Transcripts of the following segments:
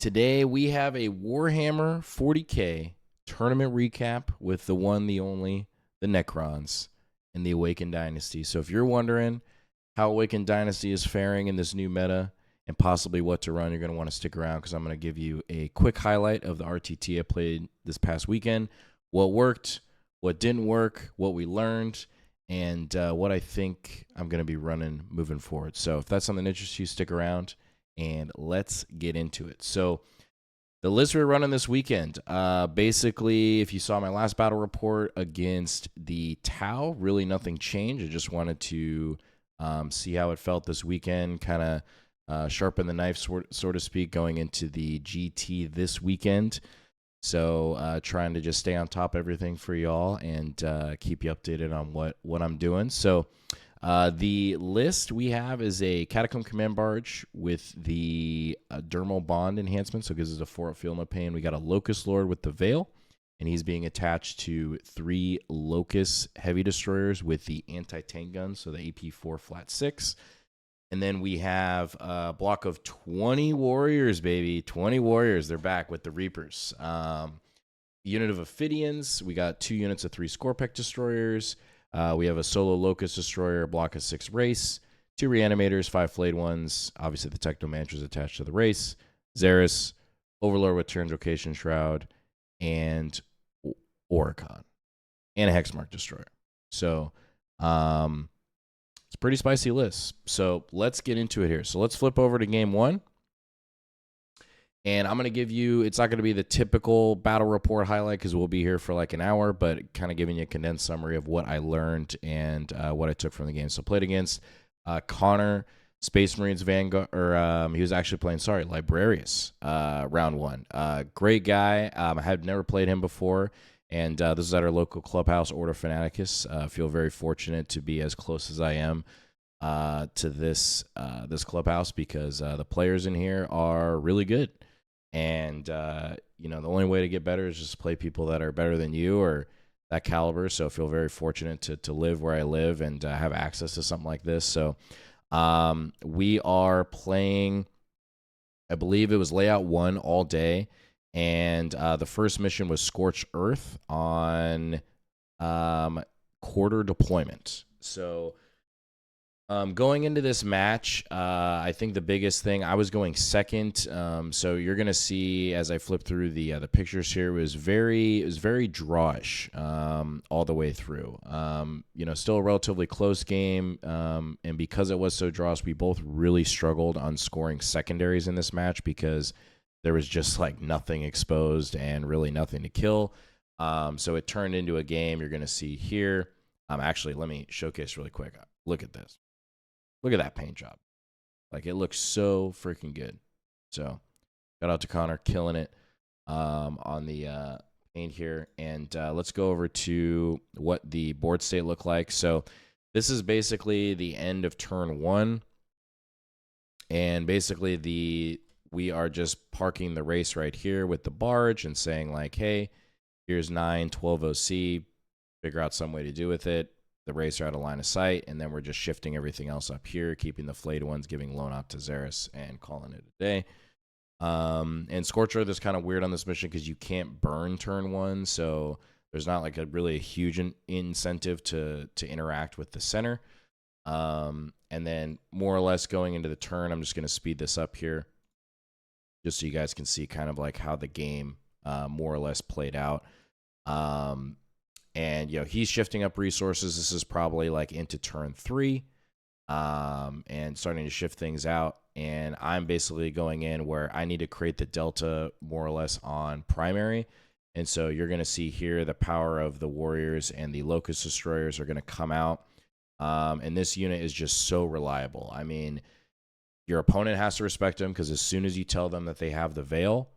Today we have a Warhammer 40k tournament recap with the one, the only, the Necrons in the Awakened Dynasty. So if you're wondering how Awakened Dynasty is faring in this new meta and possibly what to run, you're going to want to stick around because I'm going to give you a quick highlight of the RTT I played this past weekend, what worked, what didn't work, what we learned, and what I think I'm going to be running moving forward. So if that's something that interests you, stick around and let's get into it. So the list we're running this weekend, basically, if you saw my last battle report against the Tau, really nothing changed. I just wanted to see how it felt this weekend, kind of sharpen the knife, so to speak, going into the GT this weekend. So trying to just stay on top of everything for y'all and keep you updated on what I'm doing. So the list we have is a Catacomb Command Barge with the Dermal Bond enhancement, so it gives us a 4-up Feel No Pain. We got a Locust Lord with the Veil, and he's being attached to 3 Locust Heavy Destroyers with the anti-tank guns, so the AP4 flat 6. And then we have a block of 20 Warriors, baby. 20 Warriors. They're back with the Reapers. Unit of Ophidians. We got 2 units of 3 Scorpec Destroyers. We have a solo Locust Destroyer, a block of 6 Race, 2 Reanimators, 5 Flayed Ones. Obviously, the Technomancer is attached to the Race. Xeris, Overlord with Translocation Shroud, and Oricon. And a Hexmark Destroyer. So, it's a pretty spicy list. So let's get into it here. So let's flip over to game 1. And I'm going to give you, it's not going to be the typical battle report highlight because we'll be here for like an hour, but kind of giving you a condensed summary of what I learned and what I took from the game. So played against Connor, Space Marines Vanguard, or he was actually playing, Librarius, round 1. Great guy. I had never played him before. And this is at our local clubhouse, Order Fanaticus. I feel very fortunate to be as close as I am to this clubhouse because the players in here are really good. And, the only way to get better is just play people that are better than you or that caliber. So I feel very fortunate to live where I live and have access to something like this. So we are playing, I believe it was layout 1 all day. And the first mission was Scorched Earth on quarter deployment. So going into this match, I think the biggest thing, I was going second. So you're going to see as I flip through the pictures here, it was very drawish all the way through. Still a relatively close game. And because it was so drawish, we both really struggled on scoring secondaries in this match because there was just like nothing exposed and really nothing to kill. So it turned into a game you're going to see here. Actually, let me showcase really quick. Look at this. Look at that paint job. Like, it looks so freaking good. So shout out to Connor, killing it on the paint here. And let's go over to what the board state looked like. So this is basically the end of turn 1. And basically we are just parking the Race right here with the barge and saying like, hey, here's 9, 12 OC, figure out some way to do with it. The Race are out of line of sight, and then we're just shifting everything else up here, keeping the Flayed Ones, giving Lone Op to Xeris, and calling it a day. And Scorched Earth is kind of weird on this mission because you can't burn turn 1, so there's not like a really huge incentive to interact with the center. And then more or less going into the turn, I'm just going to speed this up here, just so you guys can see kind of like how the game more or less played out. And, he's shifting up resources. This is probably like into turn 3 and starting to shift things out. And I'm basically going in where I need to create the delta more or less on primary. And so you're going to see here the power of the Warriors and the Locust Destroyers are going to come out. And this unit is just so reliable. I mean, your opponent has to respect them because as soon as you tell them that they have the Veil,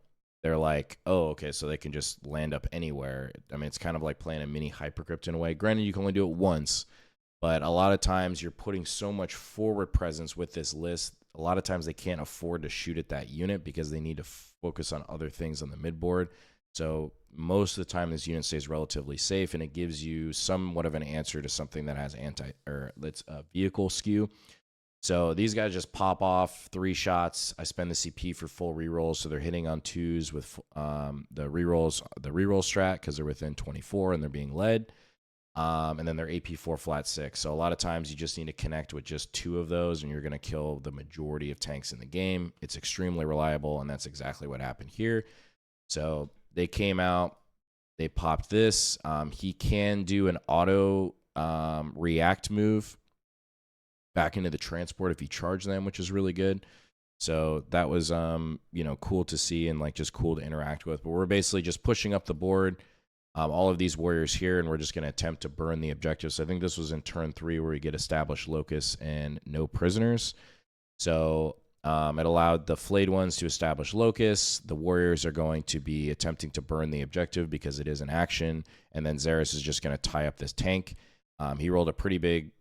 they're like, oh, okay, so they can just land up anywhere. I mean, it's kind of like playing a mini Hypercrypt in a way. Granted, you can only do it once, but a lot of times you're putting so much forward presence with this list. A lot of times they can't afford to shoot at that unit because they need to focus on other things on the midboard. So most of the time this unit stays relatively safe, and it gives you somewhat of an answer to something that has that's vehicle skew. So these guys just pop off 3 shots. I spend the CP for full rerolls, so they're hitting on 2s with the reroll strat because they're within 24 and they're being led. And then they're AP4 flat 6. So a lot of times you just need to connect with just 2 of those and you're going to kill the majority of tanks in the game. It's extremely reliable, and that's exactly what happened here. So they came out, they popped this. He can do an auto react move back into the transport if you charge them, which is really good. So that was, cool to see and like just cool to interact with. But we're basically just pushing up the board, all of these warriors here, and we're just going to attempt to burn the objectives. So I think this was in turn 3 where we get established locus and no prisoners. So it allowed the flayed ones to establish locus. The warriors are going to be attempting to burn the objective because it is an action. And then Xeris is just going to tie up this tank. He rolled a pretty big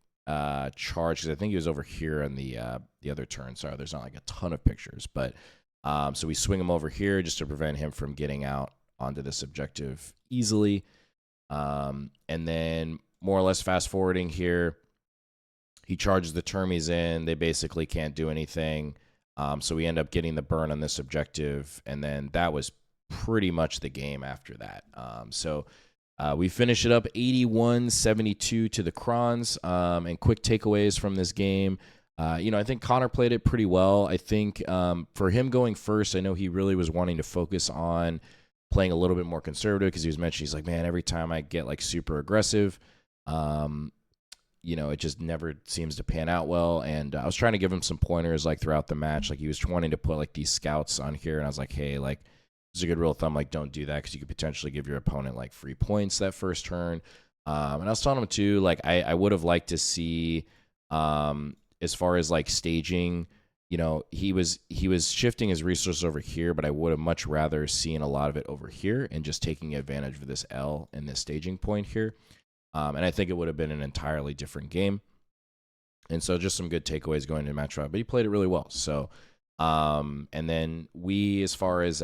charge because I think he was over here on the other turn. Sorry, there's not like a ton of pictures, but so we swing him over here just to prevent him from getting out onto this objective easily. And then more or less fast forwarding here, he charges the termies in. They basically can't do anything. So we end up getting the burn on this objective, and then that was pretty much the game after that. We finish it up 81-72 to the Crons. And quick takeaways from this game. I think Connor played it pretty well. I think for him going first, I know he really was wanting to focus on playing a little bit more conservative because he was mentioning, he's like, man, every time I get like super aggressive, it just never seems to pan out well. And I was trying to give him some pointers like throughout the match. Like he was wanting to put like these scouts on here, and I was like, hey, like, this is a good rule of thumb, like don't do that because you could potentially give your opponent like free points that first turn. And I was telling him too, like I would have liked to see as far as like staging, he was shifting his resources over here, but I would have much rather seen a lot of it over here and just taking advantage of this L and this staging point here. And I think it would have been an entirely different game. And so just some good takeaways going into match round, but he played it really well. So, and then we, as far as,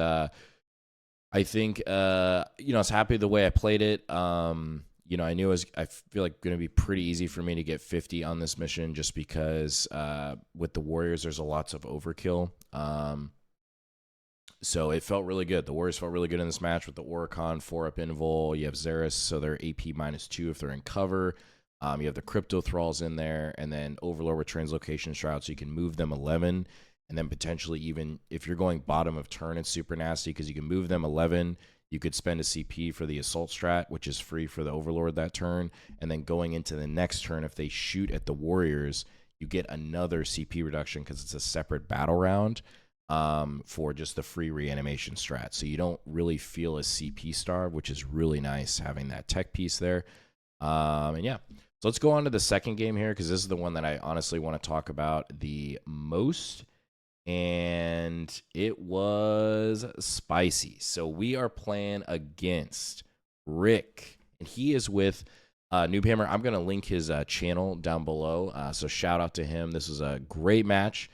I think, I was happy the way I played it. I knew I feel like going to be pretty easy for me to get 50 on this mission just because with the Warriors, there's a lots of overkill. So it felt really good. The Warriors felt really good in this match with the Oricon 4-up invul. You have Xeris, so they're AP -2 if they're in cover. You have the Crypto Thralls in there, and then Overlord with Translocation Shroud, so you can move them 11. And then potentially even if you're going bottom of turn, it's super nasty because you can move them 11. You could spend a CP for the Assault Strat, which is free for the Overlord that turn. And then going into the next turn, if they shoot at the Warriors, you get another CP reduction because it's a separate battle round for just the free reanimation strat. So you don't really feel a CP starve, which is really nice having that tech piece there. And yeah, so let's go on to the second game here because this is the one that I honestly want to talk about the most. And it was spicy. So we are playing against Rick, and he is with Noob Hammer. I'm going to link his channel down below, so shout out to him. This was a great match.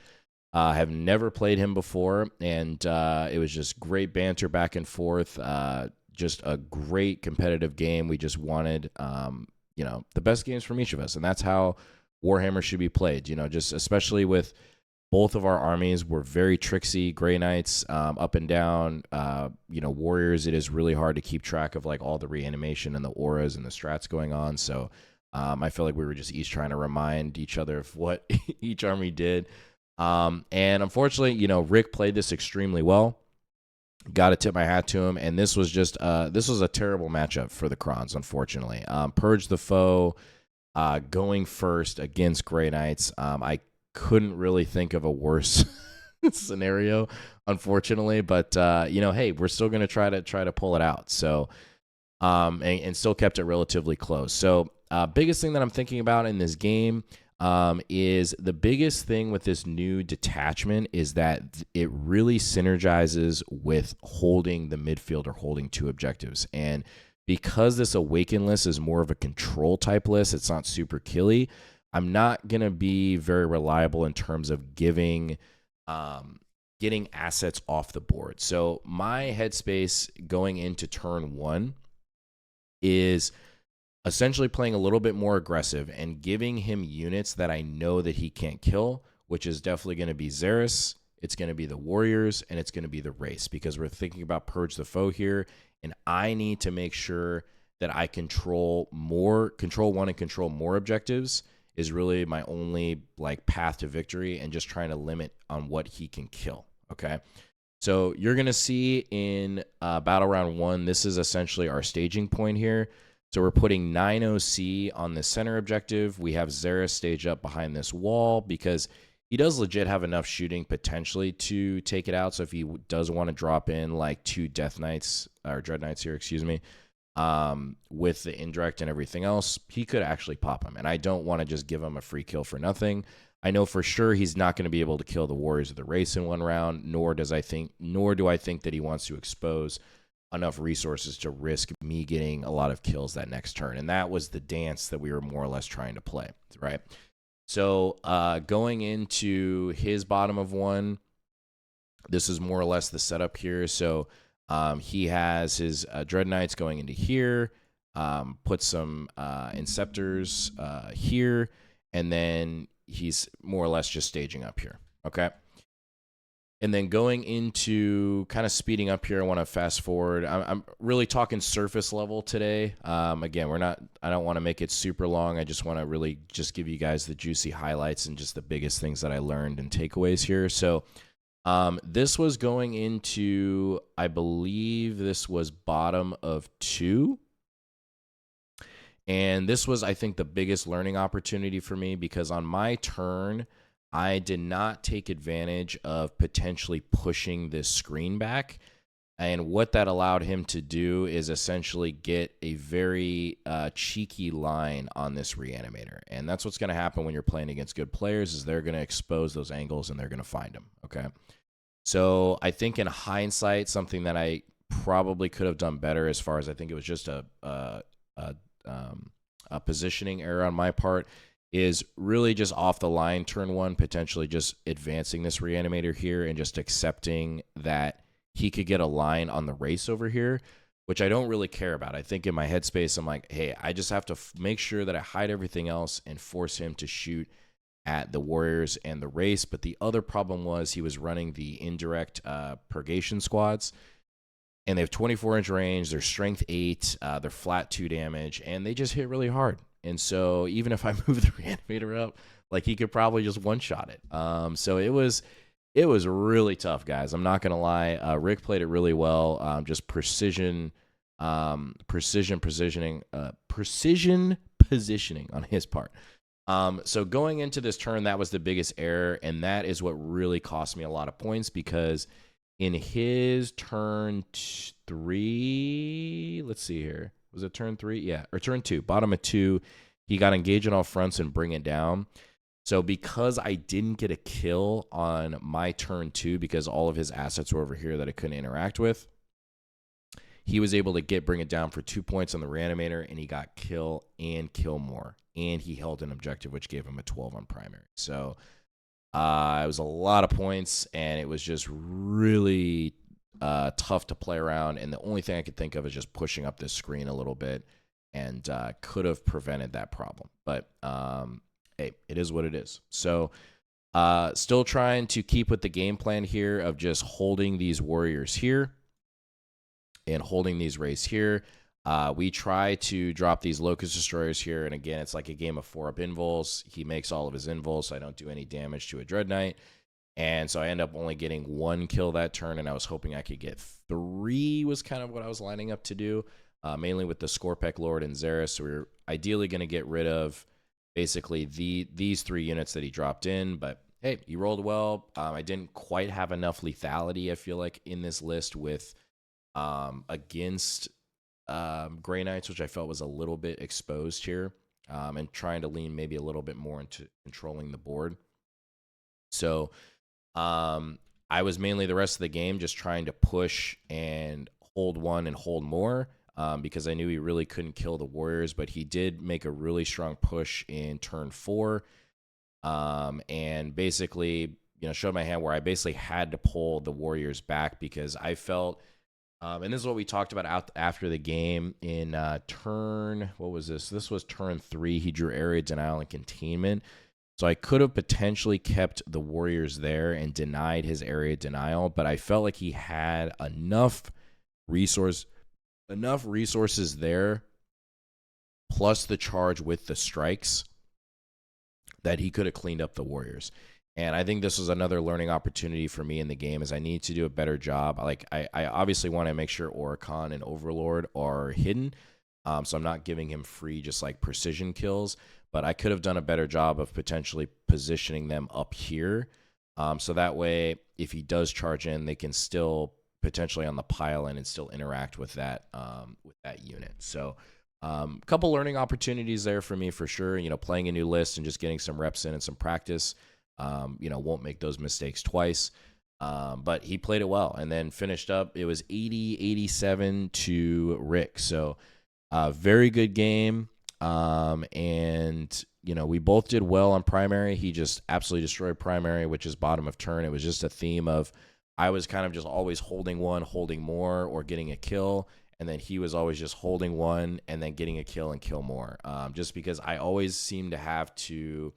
I have never played him before, and it was just great banter back and forth. Just a great competitive game. We just wanted, the best games from each of us, and that's how Warhammer should be played. Just especially with both of our armies were very tricksy. Grey Knights, up and down. Warriors, it is really hard to keep track of like all the reanimation and the auras and the strats going on. So I feel like we were just each trying to remind each other of what each army did. And unfortunately, Rick played this extremely well. Got to tip my hat to him. And this was just this was a terrible matchup for the Crons, unfortunately. Purge the Foe going first against Grey Knights. I couldn't really think of a worse scenario, unfortunately, but hey, we're still going to try to pull it out. So and still kept it relatively close. So biggest thing that I'm thinking about in this game is the biggest thing with this new detachment is that it really synergizes with holding the midfield or holding 2 objectives. And because this Awaken list is more of a control type list, it's not super killy, I'm not going to be very reliable in terms of getting assets off the board. So my headspace going into turn 1 is essentially playing a little bit more aggressive and giving him units that I know that he can't kill which is definitely going to be Xeris, it's going to be the Warriors, and it's going to be the Race, because we're thinking about Purge the Foe here, and I need to make sure that I control one and control more objectives is really my only like path to victory, and just trying to limit on what he can kill, okay? So you're going to see in Battle Round 1, this is essentially our staging point here. So we're putting 9 OC on the center objective. We have Xeris stage up behind this wall because he does legit have enough shooting potentially to take it out. So if he does want to drop in like 2 Death Knights, or Dread Knights here, excuse me, with the indirect and everything else, he could actually pop him. And I don't want to just give him a free kill for nothing. I know for sure he's not going to be able to kill the Warriors of the Race in one round, nor do I think that he wants to expose enough resources to risk me getting a lot of kills that next turn. And that was the dance that we were more or less trying to play, right? So going into his bottom of 1, this is more or less the setup here. So he has his Dread Knights going into here, put some Inceptors here, and then he's more or less just staging up here, okay? And then going into kind of speeding up here, I want to fast forward. I'm really talking surface level today. Again, I don't want to make it super long. I just want to really just give you guys the juicy highlights and just the biggest things that I learned and takeaways here. So this was going into, I believe this was bottom of 2. And this was, I think, the biggest learning opportunity for me, because on my turn, I did not take advantage of potentially pushing this screen back. And what that allowed him to do is essentially get a very cheeky line on this Reanimator. And that's what's going to happen when you're playing against good players, is they're going to expose those angles and they're going to find them, okay? So I think in hindsight, something that I probably could have done better, as far as I think it was just a positioning error on my part, is really just off the line turn 1, potentially just advancing this Reanimator here and just accepting that he could get a line on the Race over here, which I don't really care about. I think in my headspace, I'm like, hey, I just have to make sure that I hide everything else and force him to shoot at the Warriors and the Race. But the other problem was he was running the indirect Purgation squads, and they have 24-inch range, they're strength 8, they're flat 2 damage, and they just hit really hard. And so even if I move the Reanimator up, like, he could probably just one-shot it. So it was really tough, guys. I'm not going to lie. Rick played it really well. Just precision positioning on his part. So going into this turn, that was the biggest error, and that is what really cost me a lot of points, because in his turn 3, let's see here. Was it turn 3? Yeah, or turn 2, bottom of 2, he got engaged on all fronts and bring it down. So because I didn't get a kill on my turn 2, because all of his assets were over here that I couldn't interact with, he was able to bring it down for 2 points on the Reanimator, and he got kill and kill more. And he held an objective, which gave him a 12 on primary. So it was a lot of points, and it was just really tough to play around. And the only thing I could think of is just pushing up this screen a little bit, and could have prevented that problem. But hey, it is what it is. So still trying to keep with the game plan here of just holding these Warriors here and holding these Race here. We try to drop these Locust Destroyers here, and again, it's like a game of 4-up invuls. He makes all of his invuls, so I don't do any damage to a Dread Knight. And so I end up only getting 1 kill that turn, and I was hoping I could get 3 was kind of what I was lining up to do, mainly with the Scorpec Lord and Xeris. So we were ideally going to get rid of basically these 3 units that he dropped in, but hey, he rolled well. I didn't quite have enough lethality, I feel like, in this list with against Grey Knights, which I felt was a little bit exposed here, and trying to lean maybe a little bit more into controlling the board. So I was mainly the rest of the game just trying to push and hold 1 and hold more, because I knew he really couldn't kill the Warriors, but he did make a really strong push in turn 4, and basically, showed my hand where I basically had to pull the Warriors back, because I felt, and this is what we talked about after the game in turn, what was this? This was turn 3. He drew Area Denial and Containment. So I could have potentially kept the Warriors there and denied his area denial, but I felt like he had enough resources there, plus the charge with the strikes, that he could have cleaned up the Warriors. And I think this was another learning opportunity for me in the game, is I need to do a better job. Like I obviously want to make sure Oricon and Overlord are hidden, so I'm not giving him free just like precision kills. But I could have done a better job of potentially positioning them up here, so that way if he does charge in, they can still potentially on the pile in and still interact with that unit. So a couple learning opportunities there for me for sure. Playing a new list and just getting some reps in and some practice. Won't make those mistakes twice. But he played it well and then finished up. It was 80-87 to Rick. So very good game. And we both did well on primary. He just absolutely destroyed primary, which is bottom of turn. It was just a theme of I was kind of just always holding one, holding more, or getting a kill. And then he was always just holding one and then getting a kill and kill more. Just because I always seem to have to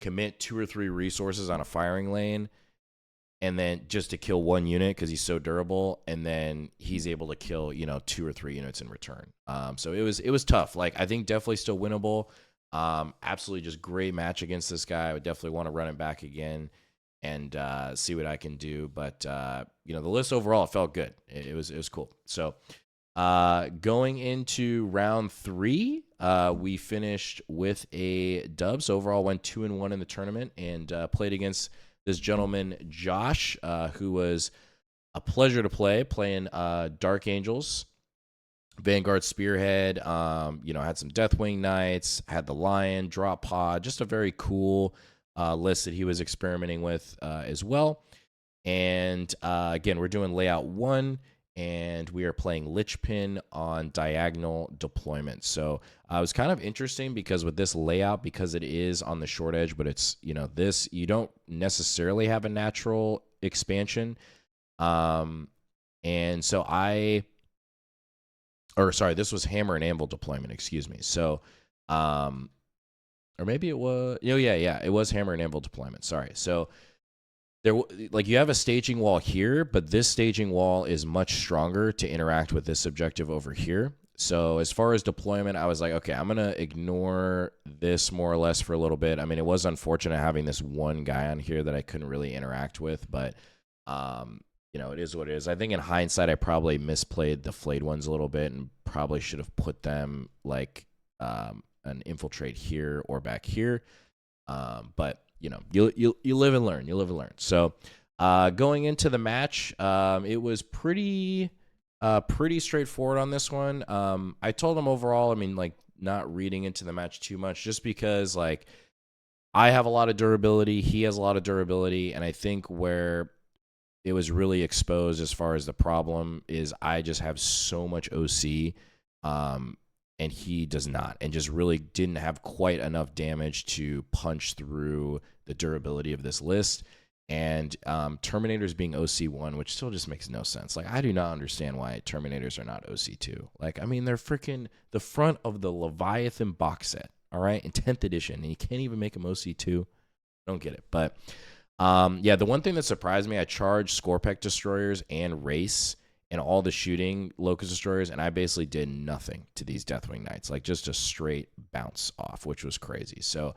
commit 2 or 3 resources on a firing lane and then just to kill one unit because he's so durable, and then he's able to kill 2 or 3 units in return. So it was tough. Like I think definitely still winnable. Absolutely just great match against this guy. I would definitely want to run it back again and see what I can do. But the list overall, it felt good. It was cool. So going into round 3, we finished with a dub. So overall went 2-1 in the tournament, and played against this gentleman, Josh, who was a pleasure to play, playing Dark Angels, Vanguard Spearhead, had some Deathwing Knights, had the Lion, Drop Pod, just a very cool list that he was experimenting with as well. And again, we're doing layout 1, and we are playing Lichpin on diagonal deployment. So it was kind of interesting because with this layout, because it is on the short edge, but it's, this, you don't necessarily have a natural expansion. And so this was Hammer and Anvil deployment, excuse me. So, or maybe it was, it was Hammer and Anvil deployment. Sorry. So, you have a staging wall here, but this staging wall is much stronger to interact with this objective over here. So as far as deployment, I was like, okay, I'm going to ignore this more or less for a little bit. I mean, it was unfortunate having this one guy on here that I couldn't really interact with, but, it is what it is. I think in hindsight, I probably misplayed the flayed ones a little bit and probably should have put them like an infiltrate here or back here. But you live and learn. You live and learn. So going into the match, it was pretty straightforward on this one. I told him overall, not reading into the match too much, just because I have a lot of durability, he has a lot of durability, and I think where it was really exposed as far as the problem is I just have so much OC, and he does not, and just really didn't have quite enough damage to punch through the durability of this list. And Terminators being OC1, which still just makes no sense. I do not understand why Terminators are not OC2. They're freaking the front of the Leviathan box set, all right, in 10th edition, and you can't even make them OC2. Don't get it. But, the one thing that surprised me, I charged Scorpec Destroyers and Race and all the shooting Locust Destroyers, and I basically did nothing to these Deathwing Knights, just a straight bounce off, which was crazy. So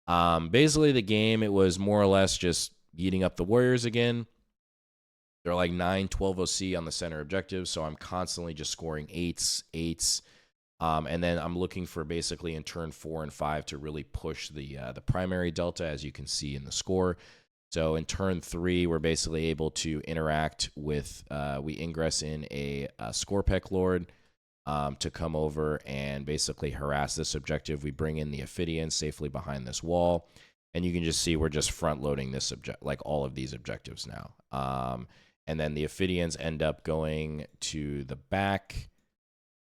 basically the game, it was more or less just eating up the Warriors again. They're 9, 12 OC on the center objective, so I'm constantly just scoring 8s, and then I'm looking for basically in turn 4 and 5 to really push the primary delta, as you can see in the score. So in turn 3, we're basically able to interact with, we ingress in a Scorpec Lord to come over and basically harass this objective. We bring in the Ophidians safely behind this wall, and you can just see we're just front loading this all of these objectives now. And then the Ophidians end up going to the back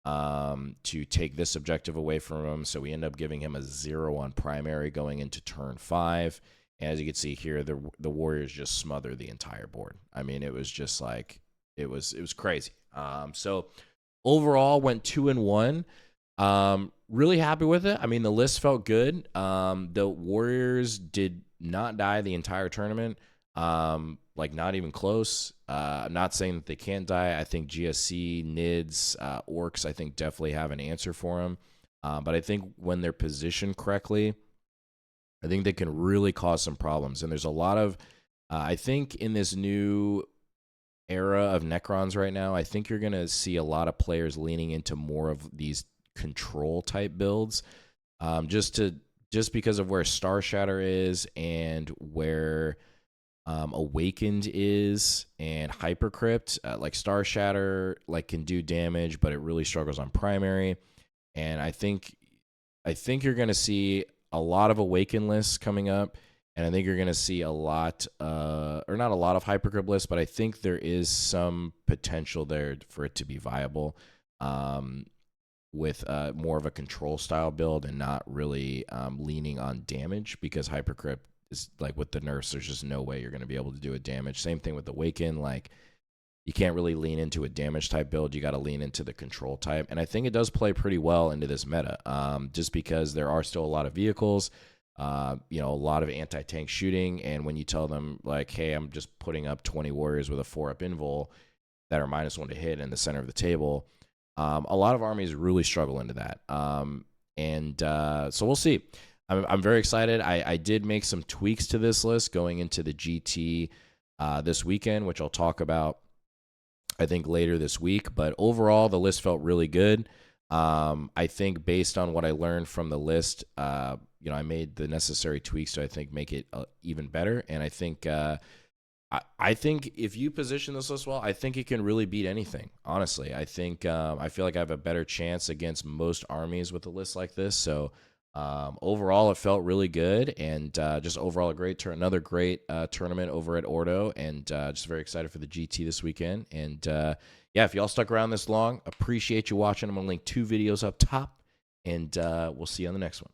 to take this objective away from him. So we end up giving him a 0 on primary going into turn 5. And as you can see here, the Warriors just smother the entire board. It was just it was crazy. So overall went 2-1. Really happy with it. I mean, the list felt good. The Warriors did not die the entire tournament. Like not even close. I'm not saying that they can't die. I think GSC, NIDS, Orcs, I think definitely have an answer for them. But I think when they're positioned correctly, I think they can really cause some problems. And there's a lot of, I think in this new era of Necrons right now, I think you're going to see a lot of players leaning into more of these control type builds, just because of where Star Shatter is and where Awakened is and Hypercrypt. Like Star Shatter like can do damage, but it really struggles on primary. And I think you're going to see a lot of Awakened lists coming up. And I think you're going to see a lot, or not a lot of Hypercrypt lists, but I think there is some potential there for it to be viable with more of a control style build and not really leaning on damage, because Hypercrypt is like with the nerfs, there's just no way you're going to be able to do a damage. Same thing with Awaken. Like you can't really lean into a damage type build. You got to lean into the control type. And I think it does play pretty well into this meta, just because there are still a lot of vehicles. A lot of anti-tank shooting, and when you tell them like, hey, I'm just putting up 20 warriors with a 4-up invul that are -1 to hit in the center of the table, a lot of armies really struggle into that. So we'll see. I'm very excited. I did make some tweaks to this list going into the GT this weekend, which I'll talk about, I think, later this week. But overall, the list felt really good. I think based on what I learned from the list, I made the necessary tweaks to, I think, make it even better. And I think I think if you position this list well, I think it can really beat anything. Honestly, I think I feel like I have a better chance against most armies with a list like this. So overall, it felt really good, and just overall another great tournament over at Ordo, and just very excited for the GT this weekend. And yeah, if y'all stuck around this long, appreciate you watching. I'm gonna link 2 videos up top, and we'll see you on the next one.